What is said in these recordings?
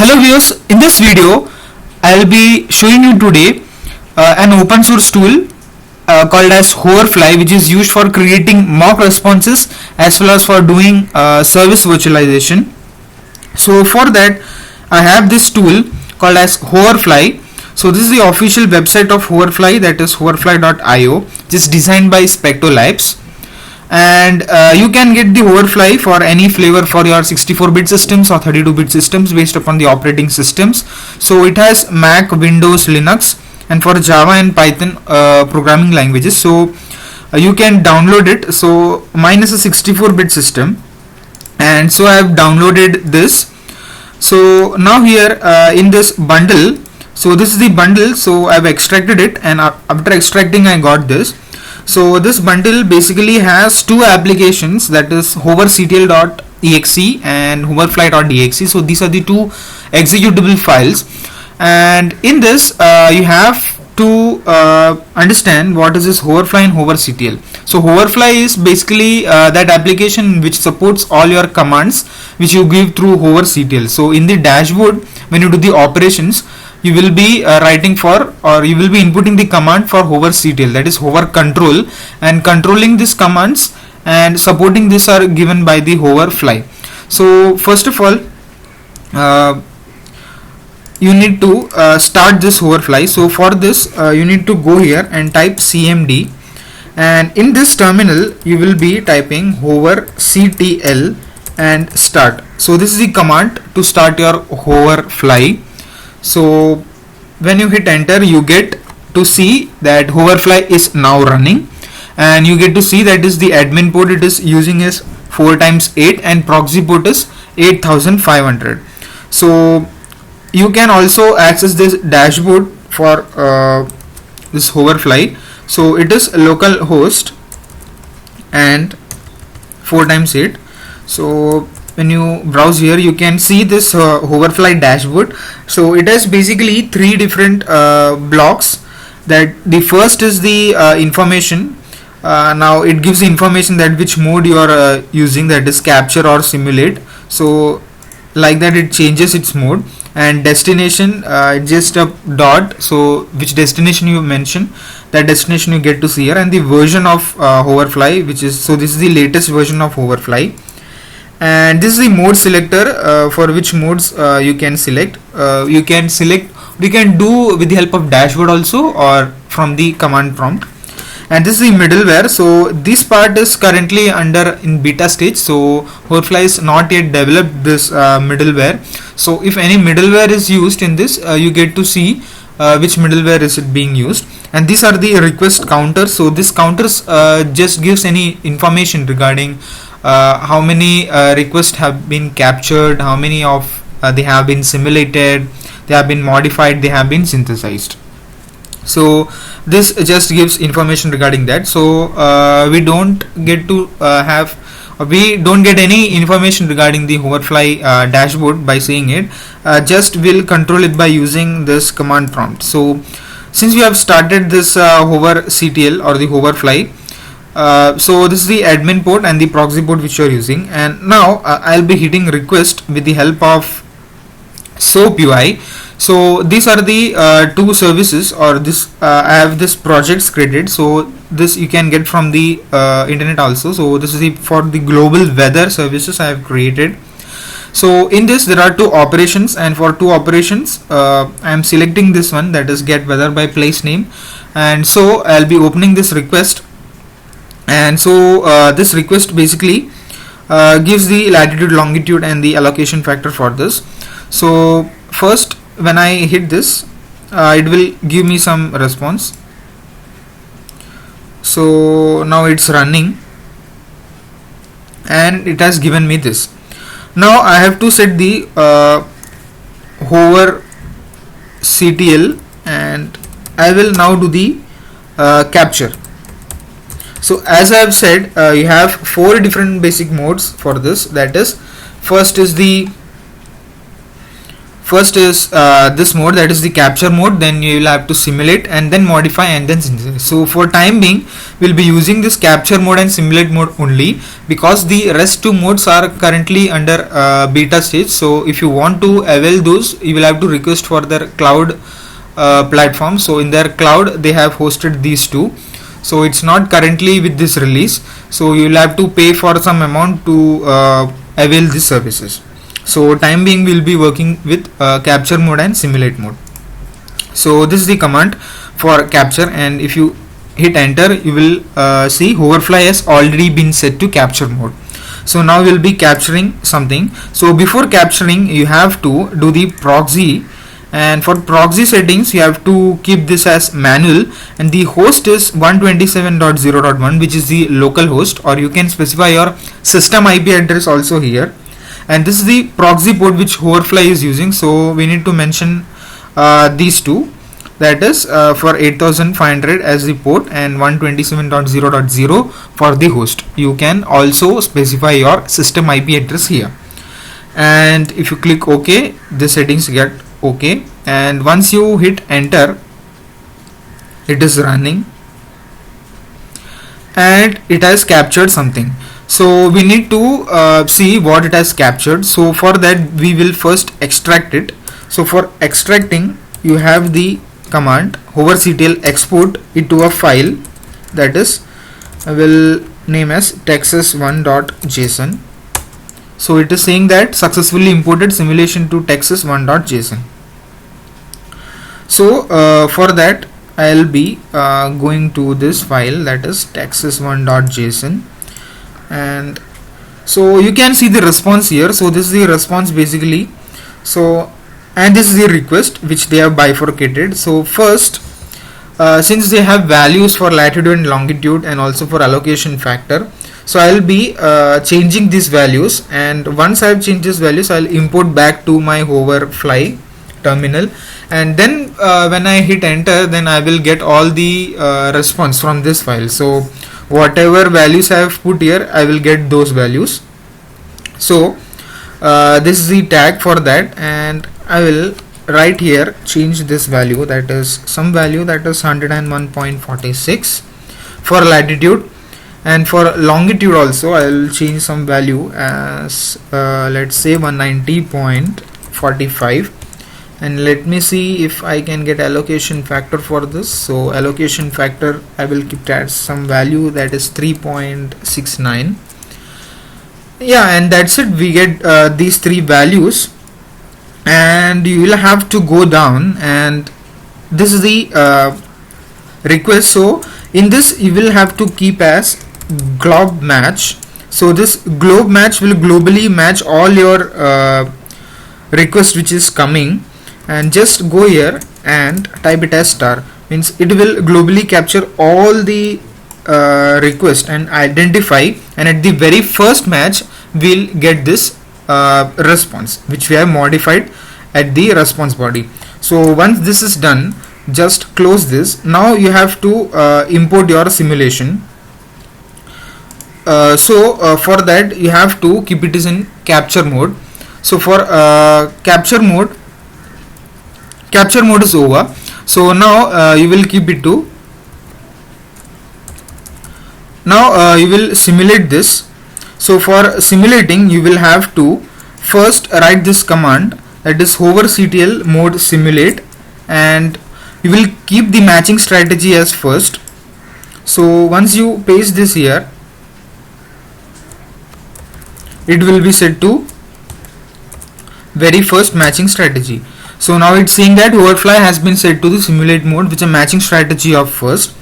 Hello viewers, in this video I'll be showing you today an open source tool called as Hoverfly, which is used for creating mock responses as well as for doing service virtualization. So for that I have this tool called as Hoverfly. So this is the official website of Hoverfly, that is hoverfly.io, which is designed by Specto Labs. And you can get the Hoverfly for any flavor for your 64-bit systems or 32-bit systems based upon the operating systems. So it has Mac, Windows, Linux, and for Java and Python programming languages. So you can download it. So mine is a 64-bit system, and so I have downloaded this. So now here in this bundle, so this is the bundle, so I have extracted it, and after extracting I got this. So this bundle basically has two applications, that is hoverctl.exe and hoverfly.exe. So these are the two executable files, and in this you have to understand what is this Hoverfly and hoverctl. So Hoverfly is basically that application which supports all your commands which you give through hoverctl. So in the dashboard, when you do the operations, you will be writing for, or you will be inputting the command for hoverctl, that is hover control, and controlling these commands and supporting this are given by the Hoverfly. So first of all you need to start this Hoverfly. So for this you need to go here and type cmd, and in this terminal you will be typing hoverctl and start. So this is the command to start your Hoverfly. So when you hit enter, you get to see that Hoverfly is now running, and you get to see that is the admin port it is using is 4x8 and proxy port is 8500. So you can also access this dashboard for this Hoverfly. So it is local host and 4x8. So when you browse here, you can see this Hoverfly dashboard. So it has basically three different blocks. That the first is the information. Now it gives the information that which mode you are using, that is capture or simulate. So like that it changes its mode. And destination, just a dot, so which destination you mention, that destination you get to see here. And the version of Hoverfly, which is, so this is the latest version of Hoverfly. And this is the mode selector, for which modes you can select. You can do with the help of dashboard also, or from the command prompt. And this is the middleware. So this part is currently in beta stage, so Hoverfly is not yet developed this middleware. So if any middleware is used in this, you get to see which middleware is it being used. And these are the request counters. So this counters just gives any information regarding how many requests have been captured, how many of they have been simulated, they have been modified, they have been synthesized. So this just gives information regarding that. So we don't get to we don't get any information regarding the Hoverfly dashboard by seeing it. Just will control it by using this command prompt. So since we have started this hoverctl or the Hoverfly, so this is the admin port and the proxy port which you are using, and now I'll be hitting request with the help of SOAP UI. So these are the two services, or this I have this projects created. So this you can get from the internet also. So this is for the global weather services I have created. So in this there are two operations, and for two operations I am selecting this one, that is get weather by place name. And so I'll be opening this request, and so this request basically gives the latitude, longitude and the allocation factor for this. So first when I hit this, it will give me some response. So now it's running and it has given me this. Now I have to set the hoverctl, and I will now do the capture. So as I have said, you have four different basic modes for this. That is, first is the First is this mode, that is the capture mode, then you will have to simulate and then modify and then synthesize. So for time being we'll be using this capture mode and simulate mode only, because the rest two modes are currently under beta stage. So if you want to avail those, you will have to request for their cloud platform. So in their cloud they have hosted these two, so it's not currently with this release, so you will have to pay for some amount to avail these services. So time being we'll be working with capture mode and simulate mode. So this is the command for capture, and if you hit enter you will see Hoverfly has already been set to capture mode. So now we'll be capturing something. So before capturing you have to do the proxy, and for proxy settings you have to keep this as manual, and the host is 127.0.1, which is the local host, or you can specify your system IP address also here. And this is the proxy port which Hoverfly is using, so we need to mention these two, that is for 8500 as the port and 127.0.0 for the host. You can also specify your system IP address here, and if you click OK, the settings get OK, and once you hit enter it is running and it has captured something. So we need to see what it has captured. So for that we will first extract it. So for extracting you have the command hoverctl export it to a file, that is I will name as texas1.json. So it is saying that successfully imported simulation to texas1.json. So for that I'll be going to this file, that is texas1.json, and so you can see the response here. So this is the response basically. So and this is the request which they have bifurcated. So first since they have values for latitude and longitude and also for allocation factor, so I'll be changing these values, and once I've changed these values I'll import back to my Hoverfly terminal, and then when I hit enter then I will get all the response from this file. So whatever values I have put here I will get those values. So this is the tag for that, and I will right here change this value, that is some value that is 101.46 for latitude, and for longitude also I will change some value as let's say 190.45, and let me see if I can get allocation factor for this. So allocation factor I will keep that some value that is 3.69. yeah, and that's it. We get these three values, and you will have to go down, and this is the request. So in this you will have to keep as globe match. So this globe match will globally match all your request which is coming, and just go here and type it as star, means it will globally capture all the request and identify, and at the very first match we'll get this response which we have modified at the response body. So once this is done, just close this. Now you have to import your simulation. For that you have to keep it in capture mode. So for capture mode is over. So now you will keep it to, now you will simulate this. So for simulating you will have to first write this command, that is hoverctl mode simulate, and you will keep the matching strategy as first. So once you paste this here, it will be set to very first matching strategy. So now it's saying that Hoverfly has been set to the simulate mode with a matching strategy of first.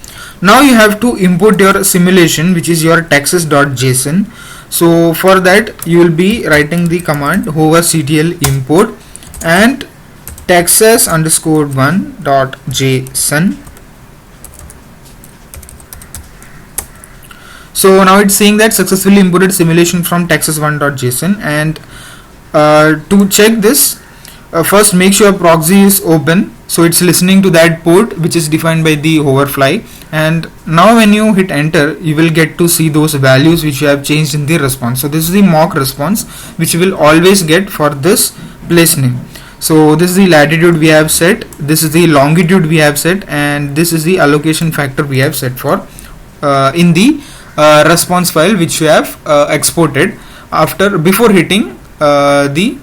Now you have to import your simulation, which is your texas.json. So for that you will be writing the command hoverctl import and texas_1.json. So now it's saying that successfully imported simulation from texas1.json, and to check this, first make sure proxy is open, so it's listening to that port which is defined by the Hoverfly. And now when you hit enter you will get to see those values which you have changed in the response. So this is the mock response which you will always get for this place name. So this is the latitude we have set, this is the longitude we have set, and this is the allocation factor we have set for in the response file which we have exported before hitting the